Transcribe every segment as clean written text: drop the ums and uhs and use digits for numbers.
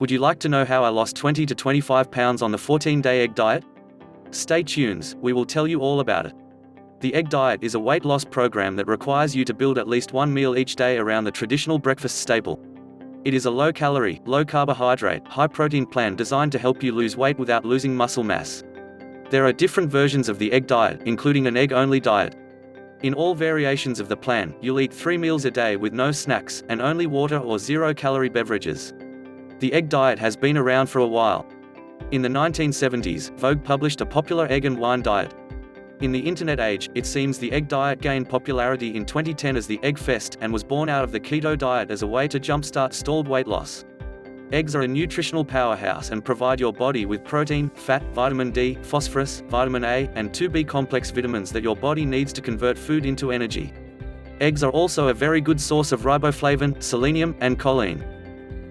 Would you like to know how I lost 20 to 25 pounds on the 14-day egg diet? Stay tuned, we will tell you all about it. The egg diet is a weight loss program that requires you to build at least one meal each day around the traditional breakfast staple. It is a low-calorie, low-carbohydrate, high-protein plan designed to help you lose weight without losing muscle mass. There are different versions of the egg diet, including an egg-only diet. In all variations of the plan, you'll eat 3 meals a day with no snacks, and only water or zero-calorie beverages. The egg diet has been around for a while. In the 1970s, Vogue published a popular egg and wine diet. In the internet age, it seems the egg diet gained popularity in 2010 as the Egg Fest, and was born out of the keto diet as a way to jumpstart stalled weight loss. Eggs are a nutritional powerhouse and provide your body with protein, fat, vitamin D, phosphorus, vitamin A, and 2B complex vitamins that your body needs to convert food into energy. Eggs are also a very good source of riboflavin, selenium, and choline.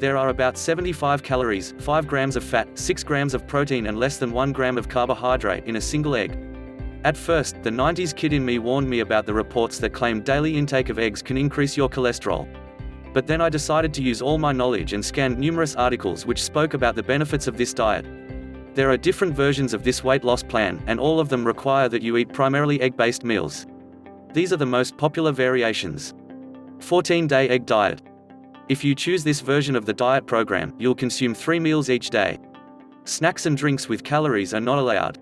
There are about 75 calories, 5 grams of fat, 6 grams of protein and less than 1 gram of carbohydrate in a single egg. At first, the 90s kid in me warned me about the reports that claimed daily intake of eggs can increase your cholesterol. But then I decided to use all my knowledge and scanned numerous articles which spoke about the benefits of this diet. There are different versions of this weight loss plan, and all of them require that you eat primarily egg-based meals. These are the most popular variations. 14-day egg diet. If you choose this version of the diet program, you'll consume 3 meals each day. Snacks and drinks with calories are not allowed.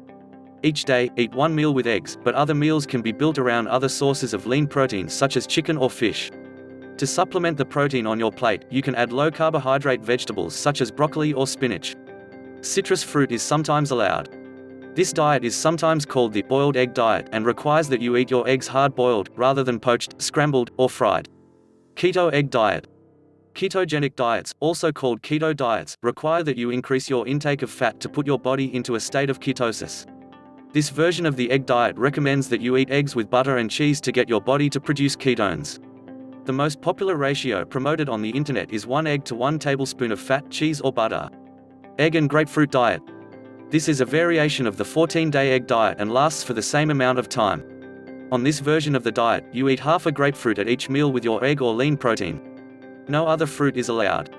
Each day, eat 1 meal with eggs, but other meals can be built around other sources of lean protein such as chicken or fish. To supplement the protein on your plate, you can add low-carbohydrate vegetables such as broccoli or spinach. Citrus fruit is sometimes allowed. This diet is sometimes called the boiled egg diet and requires that you eat your eggs hard-boiled, rather than poached, scrambled, or fried. Keto egg diet. Ketogenic diets, also called keto diets, require that you increase your intake of fat to put your body into a state of ketosis. This version of the egg diet recommends that you eat eggs with butter and cheese to get your body to produce ketones. The most popular ratio promoted on the internet is 1 egg to 1 tablespoon of fat, cheese or butter. Egg and grapefruit diet. This is a variation of the 14-day egg diet and lasts for the same amount of time. On this version of the diet, you eat half a grapefruit at each meal with your egg or lean protein. No other fruit is allowed.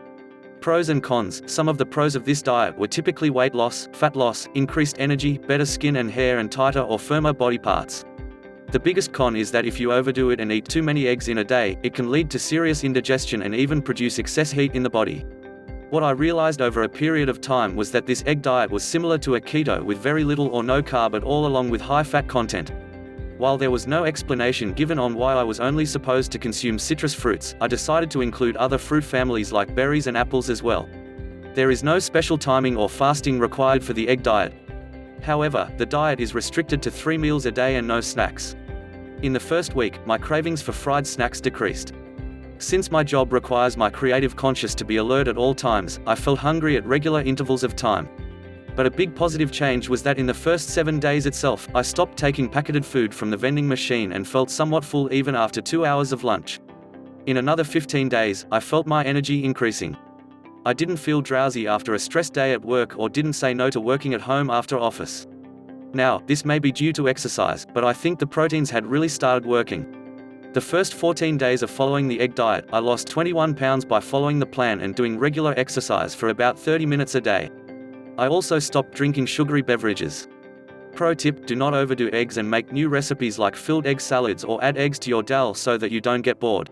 Pros and cons. Some of the pros of this diet were typically weight loss, fat loss, increased energy, better skin and hair and tighter or firmer body parts. The biggest con is that if you overdo it and eat too many eggs in a day, it can lead to serious indigestion and even produce excess heat in the body. What I realized over a period of time was that this egg diet was similar to a keto with very little or no carb at all, along with high fat content. While there was no explanation given on why I was only supposed to consume citrus fruits, I decided to include other fruit families like berries and apples as well. There is no special timing or fasting required for the egg diet. However, the diet is restricted to 3 meals a day and no snacks. In the first week, my cravings for fried snacks decreased. Since my job requires my creative conscience to be alert at all times, I felt hungry at regular intervals of time. But a big positive change was that in the first 7 days itself, I stopped taking packeted food from the vending machine and felt somewhat full even after 2 hours of lunch. In another 15 days, I felt my energy increasing. I didn't feel drowsy after a stressed day at work or didn't say no to working at home after office. Now, this may be due to exercise, but I think the proteins had really started working. The first 14 days of following the egg diet, I lost 21 pounds by following the plan and doing regular exercise for about 30 minutes a day. I also stopped drinking sugary beverages. Pro tip: do not overdo eggs and make new recipes like filled egg salads or add eggs to your dal so that you don't get bored.